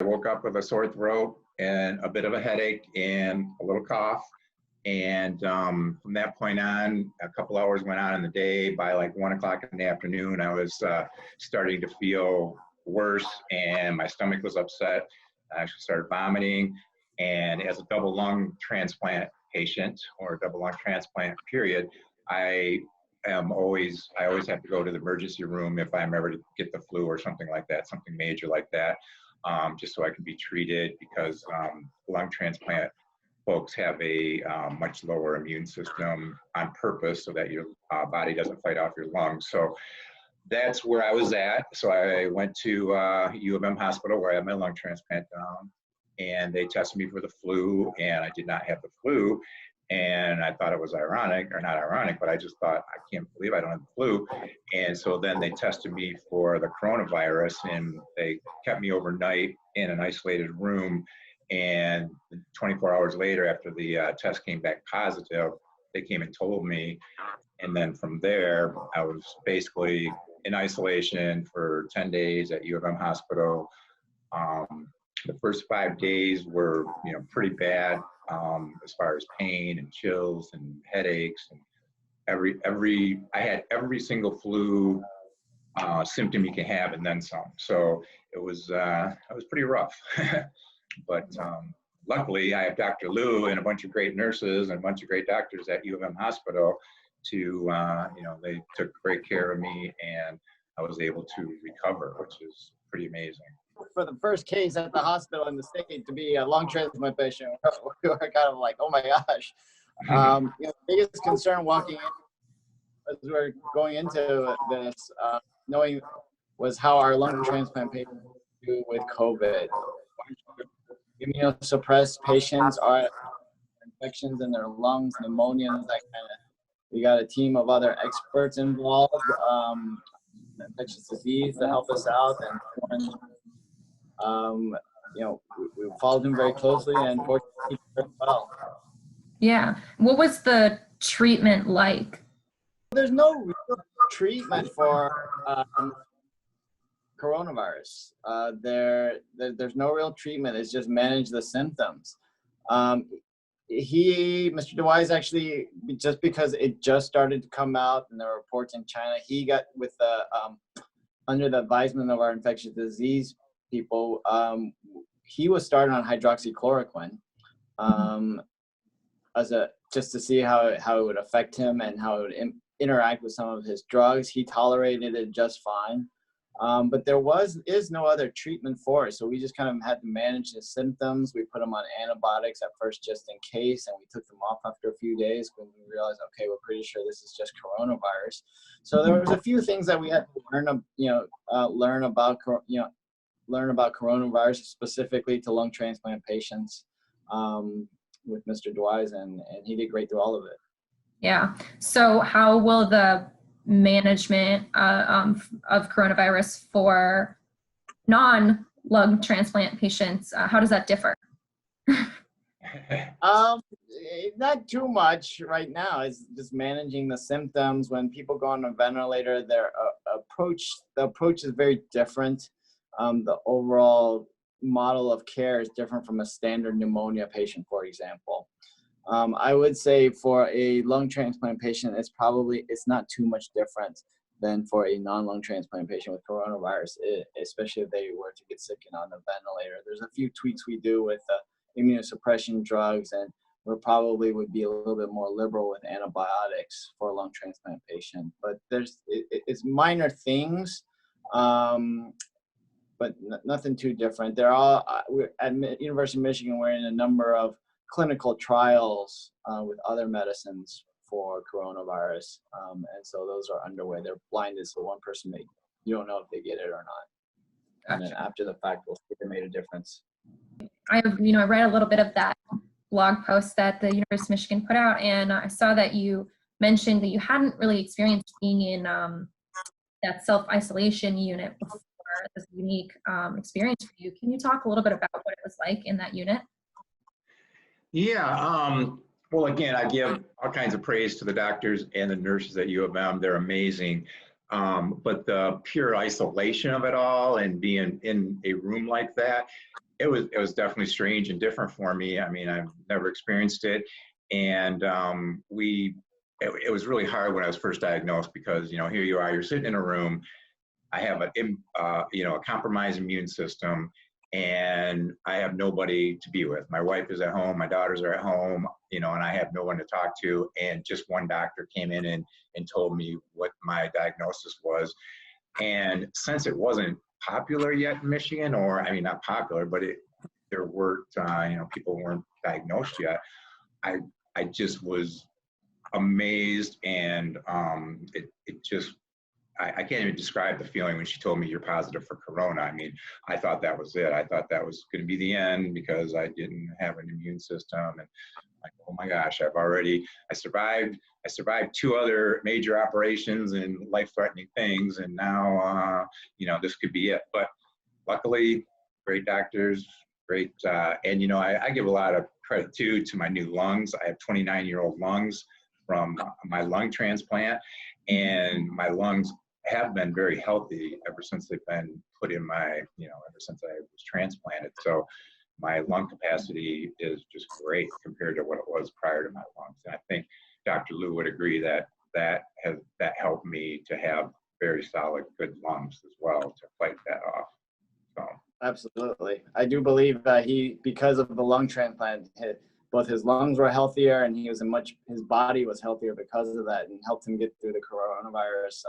I woke up with a sore throat and a bit of a headache and a little cough. And from that point on, a couple hours went on in the day. By like 1 o'clock in the afternoon, I was starting to feel worse and my stomach was upset. I actually started vomiting. And as a double lung transplant patient, or a double lung transplant period, I always have to go to the emergency room if I'm ever to get the flu or something like that, something major like that, just so I can be treated, because lung transplant folks have a much lower immune system on purpose so that your body doesn't fight off your lungs. So that's where I was at. So I went to U of M hospital where I had my lung transplant done, and they tested me for the flu, and I did not have the flu. And I thought it was ironic, or not ironic, but I just thought, I can't believe I don't have the flu. And so then they tested me for the coronavirus, and they kept me overnight in an isolated room. And 24 hours later, after the test came back positive, they came and told me. And then from there, I was basically in isolation for 10 days at U of M hospital. The first 5 days were, pretty bad as far as pain and chills and headaches, and I had every single flu symptom you can have and then some. So it was pretty rough. But luckily, I have Dr. Lou and a bunch of great nurses and a bunch of great doctors at U of M hospital to, they took great care of me, and I was able to recover, which is pretty amazing. For the first case at the hospital in the state to be a lung transplant patient, we were kind of like, oh my gosh. The biggest concern walking in, as we were going into this, knowing was how our lung transplant patients do with COVID. Immunosuppressed patients are infections in their lungs, pneumonia, that kind of. We got a team of other experts involved, infectious disease to help us out, and we followed him very closely, and fortunately very well. Yeah. What was the treatment like? There's no real treatment for coronavirus. There's no real treatment. It's just manage the symptoms. Mr. DeWyse, actually, just because it just started to come out and there were reports in China, he got with the under the advisement of our infectious disease people, he was started on hydroxychloroquine just to see how it would affect him and how it would interact with some of his drugs. He tolerated it just fine. But there is no other treatment for it. So we just kind of had to manage the symptoms. We put him on antibiotics at first just in case, and we took them off after a few days when we realized, okay, we're pretty sure this is just coronavirus. So there was a few things that we had to learn about coronavirus, specifically to lung transplant patients with Mr. DeWyse, and he did great through all of it. Yeah. So how will the management of coronavirus for non-lung transplant patients, how does that differ? Not too much right now. It's just managing the symptoms. When people go on a ventilator, the approach is very different. The overall model of care is different from a standard pneumonia patient, for example. I would say for a lung transplant patient, it's not too much different than for a non-lung transplant patient with coronavirus, especially if they were to get sick and on the ventilator. There's a few tweaks we do with immunosuppression drugs, and we probably would be a little bit more liberal with antibiotics for a lung transplant patient. But it's minor things, but nothing too different. We're at University of Michigan, we're in a number of clinical trials with other medicines for coronavirus, and so those are underway. They're blinded, so one person you don't know if they get it or not. Gotcha. And then after the fact, we'll see if they made a difference. I read a little bit of that blog post that the University of Michigan put out, and I saw that you mentioned that you hadn't really experienced being in that self-isolation unit before. This unique experience for you. Can you talk a little bit about what it was like in that unit? Yeah, well, again, I give all kinds of praise to the doctors and the nurses at U of M. They're amazing. But the pure isolation of it all and being in a room like that, it was definitely strange and different for me. I mean, I've never experienced it, and it was really hard when I was first diagnosed because here you are, you're sitting in a room. I have a compromised immune system, and I have nobody to be with. My wife is at home, my daughters are at home, and I have no one to talk to. And just one doctor came in and told me what my diagnosis was. And since it wasn't popular yet in Michigan, or I mean, not popular, but there weren't, people weren't diagnosed yet. I just was amazed, and it just, I can't even describe the feeling when she told me you're positive for corona. I mean, I thought that was it. I thought that was going to be the end because I didn't have an immune system. And like, oh my gosh, I survived 2 other major operations and life-threatening things. And now, this could be it. But luckily, great doctors, great. And, I give a lot of credit too to my new lungs. I have 29-year-old lungs from my lung transplant, and my lungs have been very healthy ever since they've been put in ever since I was transplanted. So my lung capacity is just great compared to what it was prior to my lungs. And I think Dr. Lou would agree that helped me to have very solid, good lungs as well to fight that off. So. Absolutely. I do believe that because of the lung transplant, both his lungs were healthier and his body was healthier because of that, and helped him get through the coronavirus.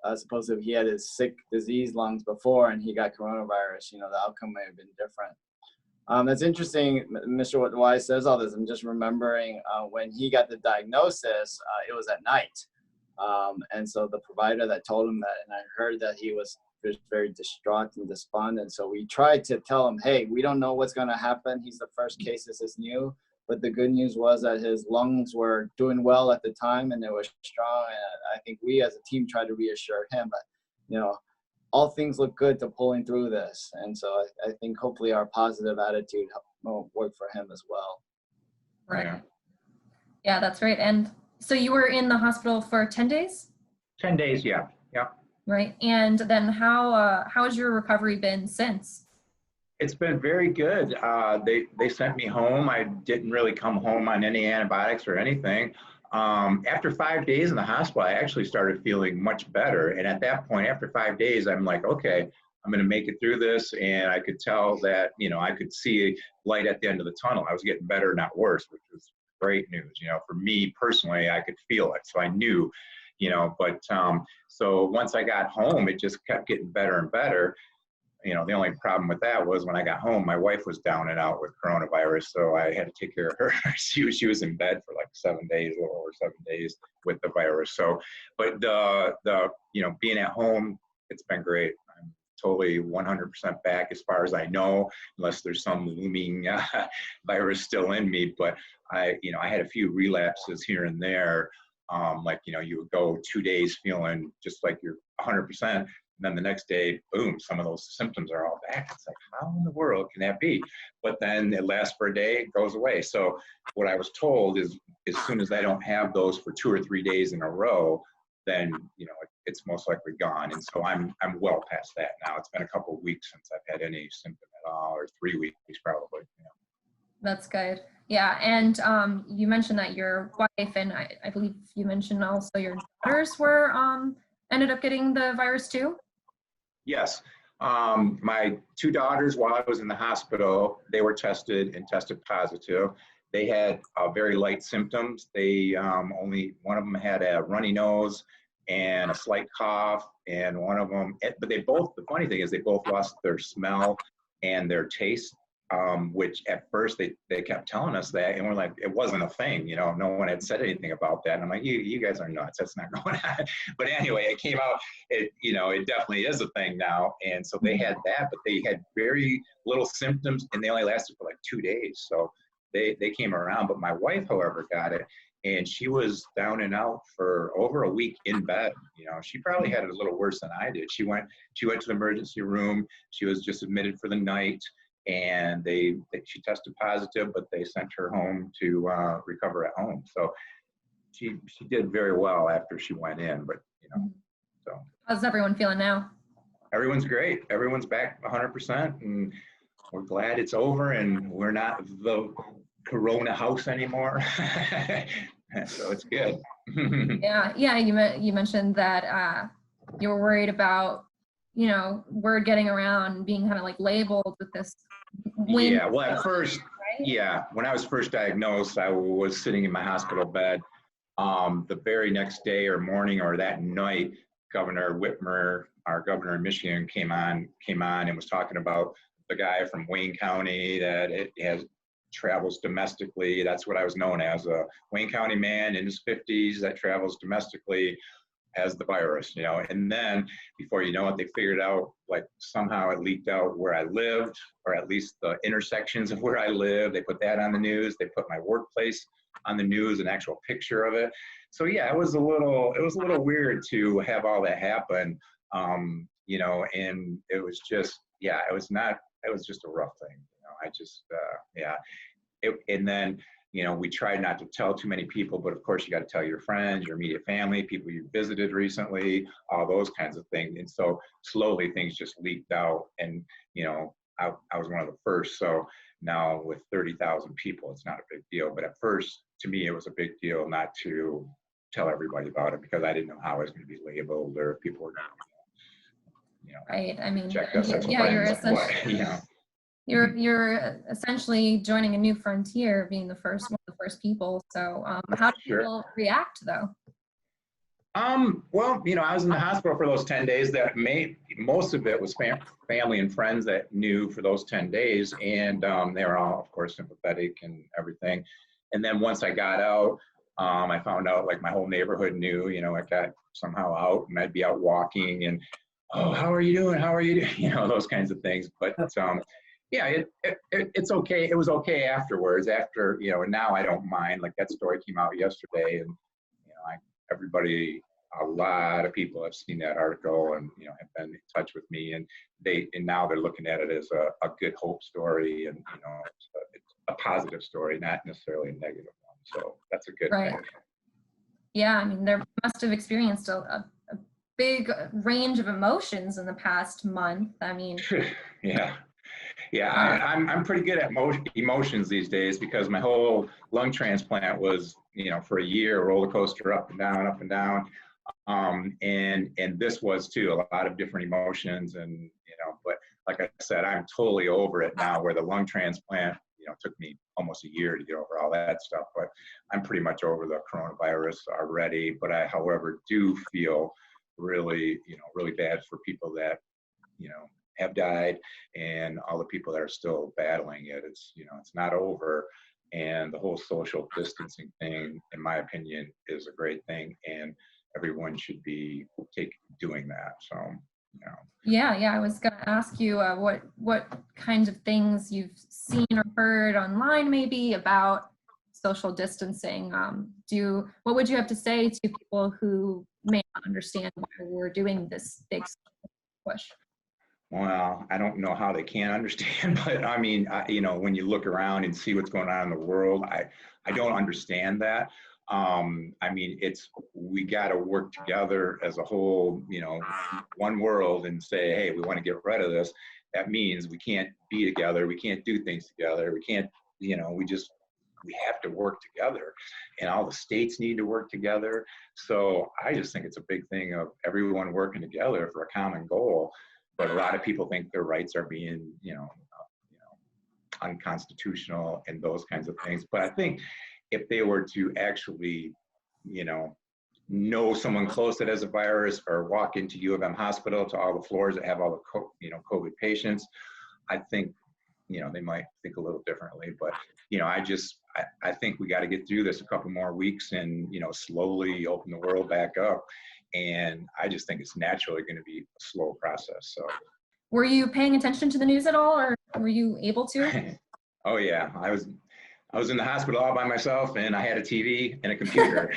As opposed to if he had his sick disease lungs before and he got coronavirus, the outcome may have been different. That's interesting. Mr. DeWyse says all this. I'm just remembering when he got the diagnosis, it was at night. And so the provider that told him that, and I heard that he was just very distraught and despondent. So we tried to tell him, hey, we don't know what's going to happen. He's the first case. This is new. But the good news was that his lungs were doing well at the time and they were strong. And I think we as a team tried to reassure him, but all things look good to pulling through this. And so I think hopefully our positive attitude will work for him as well. Right. Yeah, that's right. And so you were in the hospital for 10 days? 10 days, yeah. Yeah. Right. And then how has your recovery been since? It's been very good. They sent me home. I didn't really come home on any antibiotics or anything. After 5 days in the hospital, I actually started feeling much better. And at that point, after 5 days, I'm like, okay, I'm going to make it through this. And I could tell that, I could see light at the end of the tunnel. I was getting better, not worse, which was great news. For me personally, I could feel it. So I knew, so once I got home, it just kept getting better and better. The only problem with that was when I got home, my wife was down and out with coronavirus, so I had to take care of her. She was in bed for like 7 days, a little over 7 days with the virus. So, but being at home, it's been great. I'm totally 100% back as far as I know, unless there's some looming virus still in me. But I had a few relapses here and there. You would go 2 days feeling just like you're 100%. And then the next day, boom, some of those symptoms are all back. It's like, how in the world can that be? But then it lasts for a day, it goes away. So what I was told is as soon as I don't have those for 2 or 3 days in a row, then, it's most likely gone. And so I'm well past that now. It's been a couple of weeks since I've had any symptom at all, or 3 weeks probably. That's good. Yeah. And you mentioned that your wife, and I believe you mentioned also your daughters were ended up getting the virus too? Yes. My 2 daughters, while I was in the hospital, they were tested positive. They had very light symptoms. They only one of them had a runny nose and a slight cough, and one of them, but the funny thing is they both lost their smell and their taste, which at first they kept telling us that, and we're like, it wasn't a thing, no one had said anything about that. And I'm like, you guys are nuts, that's not going on. But anyway, it came out, it definitely is a thing now. And so they had that, but they had very little symptoms, and they only lasted for like 2 days. So they came around. But my wife, however, got it, and she was down and out for over a week in bed. She probably had it a little worse than I did. She went to the emergency room. She was just admitted for the night, and she tested positive, but they sent her home to recover at home. So she did very well after she went in. But so how's everyone feeling now? everyone's great. Everyone's back 100%, and we're glad it's over and we're not the Corona house anymore. So it's good. Yeah, yeah. You mentioned that you were worried about, you know, word getting around and being kind of like labeled with this. Yeah, well, at first, right? yeah, when I was first diagnosed, I was sitting in my hospital bed. The very next day or morning or that night, Governor Whitmer, our governor in Michigan, came on and was talking about the guy from Wayne County that it has travels domestically. That's what I was known as, a Wayne County man in his 50s that travels domestically, has the virus, you know. And then before you know it, they figured out, like, somehow it leaked out where I lived, or at least the intersections of where I live. They put that on the news. They put my workplace on the news, an actual picture of it. So yeah, it was a little weird to have all that happen, you know. And it was just, yeah, it was just a rough thing, you know. I just, yeah. And then, you know, we tried not to tell too many people, but of course you got to tell your friends, your immediate family, people you visited recently, all those kinds of things. And so slowly things just leaked out, and, you know, I was one of the first. So now with 30,000 people, it's not a big deal. But at first, to me, it was a big deal not to tell everybody about it, because I didn't know how I was going to be labeled, or if people were going to, you know, Right. I mean, check us as yeah, friends. But, you know. you're essentially joining a new frontier, being one of the first people. So how do people react though? Well, you know, I was in the hospital for those 10 days. Most of it was family and friends that knew for those 10 days. And they were all, of course, sympathetic and everything. And then once I got out, I found out, like, my whole neighborhood knew, you know. I got somehow out, and I'd be out walking and, oh, how are you doing? How are you doing? You know, those kinds of things. But yeah, it's okay. It was okay afterwards, after, you know. And now I don't mind. Like, that story came out yesterday, and, you know, a lot of people have seen that article, and, you know, have been in touch with me, and now they're looking at it as a good hope story, and, you know, it's a positive story, not necessarily a negative one. So that's a good thing. Yeah, I mean, there must have experienced a big range of emotions in the past month. I mean, yeah, I'm pretty good at emotions these days, because my whole lung transplant was, you know, for a year, a roller coaster, up and down, up and down. And this was too, a lot of different emotions, and, you know, but like I said, I'm totally over it now, where the lung transplant, you know, took me almost a year to get over all that stuff, but I'm pretty much over the coronavirus already. But I, however, do feel really, you know, really bad for people that, you know, have died, and all the people that are still battling it. It's, you know, it's not over. And the whole social distancing thing, in my opinion, is a great thing, and everyone should be doing that. So, you know. Yeah, I was going to ask you what kinds of things you've seen or heard online, maybe, about social distancing. What would you have to say to people who may not understand why we're doing this big push? Well, I don't know how they can't understand, but I mean, you know, when you look around and see what's going on in the world, I don't understand that. I mean, we got to work together as a whole, you know, one world, and say, hey, we want to get rid of this. That means we can't be together. We can't do things together. We can't, you know, we have to work together, and all the states need to work together. So I just think it's a big thing of everyone working together for a common goal. But a lot of people think their rights are being, you know, unconstitutional and those kinds of things. But I think if they were to actually, you know someone close that has a virus, or walk into U of M hospital, to all the floors that have all the COVID patients, I think, you know, they might think a little differently. But, you know, I think we got to get through this a couple more weeks, and, you know, slowly open the world back up. And I just think it's naturally going to be a slow process. So, were you paying attention to the news at all, or were you able to? Oh yeah, I was in the hospital all by myself, and I had a TV and a computer.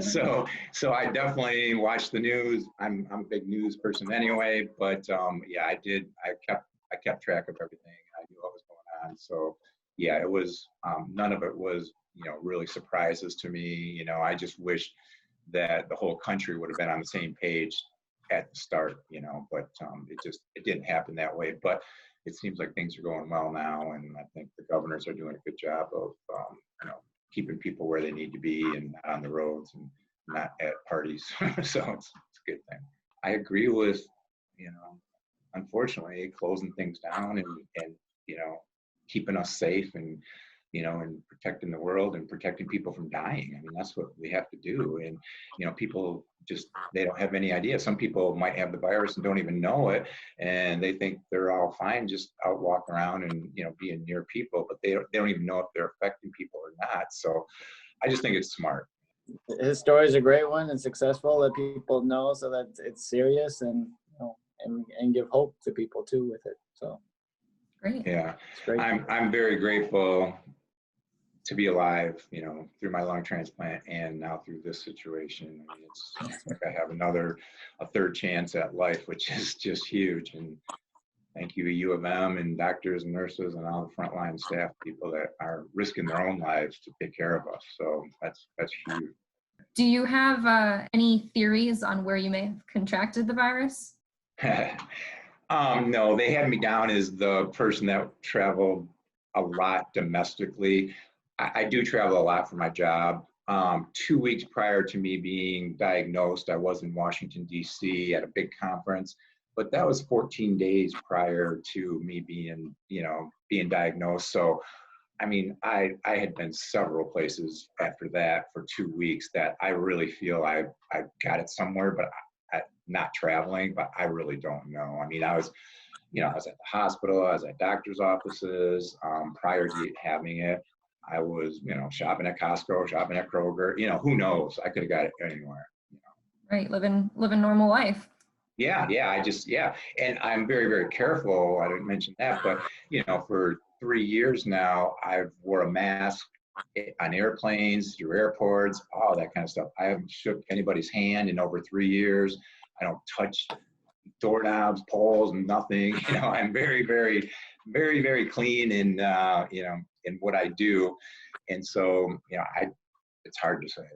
so I definitely watched the news. I'm a big news person anyway, but yeah, I kept track of everything. I knew what was going on. So yeah, it was none of it was, you know, really surprises to me. You know, I just wish that the whole country would have been on the same page at the start, you know, but it didn't happen that way. But it seems like things are going well now, and I think the governors are doing a good job of, you know, keeping people where they need to be and not on the roads and not at parties. So it's a good thing. I agree with, you know, unfortunately closing things down and you know, keeping us safe and, you know, and protecting the world and protecting people from dying. I mean, that's what we have to do. And, you know, people just, they don't have any idea. Some people might have the virus and don't even know it. And they think they're all fine, just out walking around and, you know, being near people, but they don't even know if they're affecting people or not. So I just think it's smart. His story is a great one and successful, that people know so that it's serious, and, you know, and give hope to people too with it. So Great. Yeah, it's great. I'm very grateful to be alive, you know, through my lung transplant and now through this situation. I mean, it's like I have a third chance at life, which is just huge. And thank you to U of M and doctors and nurses and all the frontline staff people that are risking their own lives to take care of us. So that's huge. Do you have any theories on where you may have contracted the virus? No, they had me down as the person that traveled a lot domestically. I do travel a lot for my job. 2 weeks prior to me being diagnosed, I was in Washington, D.C. at a big conference, but that was 14 days prior to me being, you know, being diagnosed. So, I mean, I had been several places after that for 2 weeks that I really feel I got it somewhere, but not traveling, but I really don't know. I mean, I was at the hospital, I was at doctor's offices prior to having it. I was, you know, shopping at Costco, shopping at Kroger, you know, who knows? I could have got it anywhere. You know. Right, living normal life. Yeah. And I'm very, very careful. I didn't mention that, but, you know, for 3 years now, I've wore a mask on airplanes, through airports, all that kind of stuff. I haven't shook anybody's hand in over 3 years. I don't touch doorknobs, poles, nothing. You know, I'm very, very, very, very clean in, you know, in what I do. And so, you know, it's hard to say.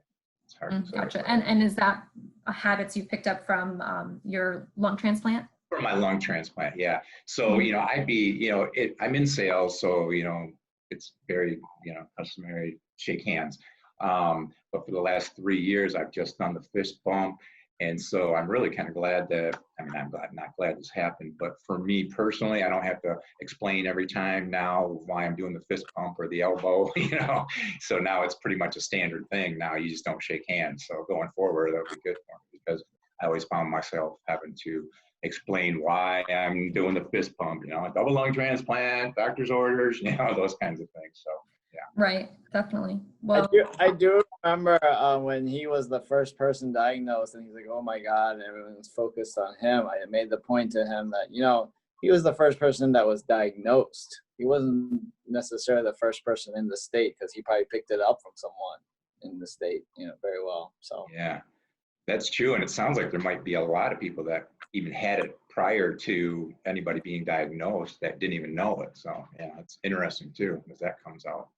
It's hard to say. Gotcha. And is that habits you picked up from your lung transplant? For my lung transplant, yeah. So, you know, I'm in sales, so, you know, it's very, you know, customary to shake hands. But for the last 3 years, I've just done the fist bump. And so I'm really kind of glad that, I mean, I'm not glad this happened, but for me personally, I don't have to explain every time now why I'm doing the fist bump or the elbow, you know. So now it's pretty much a standard thing. Now you just don't shake hands. So going forward, that'll be good for me, because I always found myself having to explain why I'm doing the fist pump, you know, a double lung transplant, doctor's orders, you know, those kinds of things. So, yeah. Right, definitely. Well, I do remember when he was the first person diagnosed, and he's like, oh my God, and everyone was focused on him. I made the point to him that, you know, he was the first person that was diagnosed. He wasn't necessarily the first person in the state, because he probably picked it up from someone in the state, you know, very well. So, yeah, that's true. And it sounds like there might be a lot of people that even had it prior to anybody being diagnosed that didn't even know it. So, yeah, it's interesting too, as that comes out.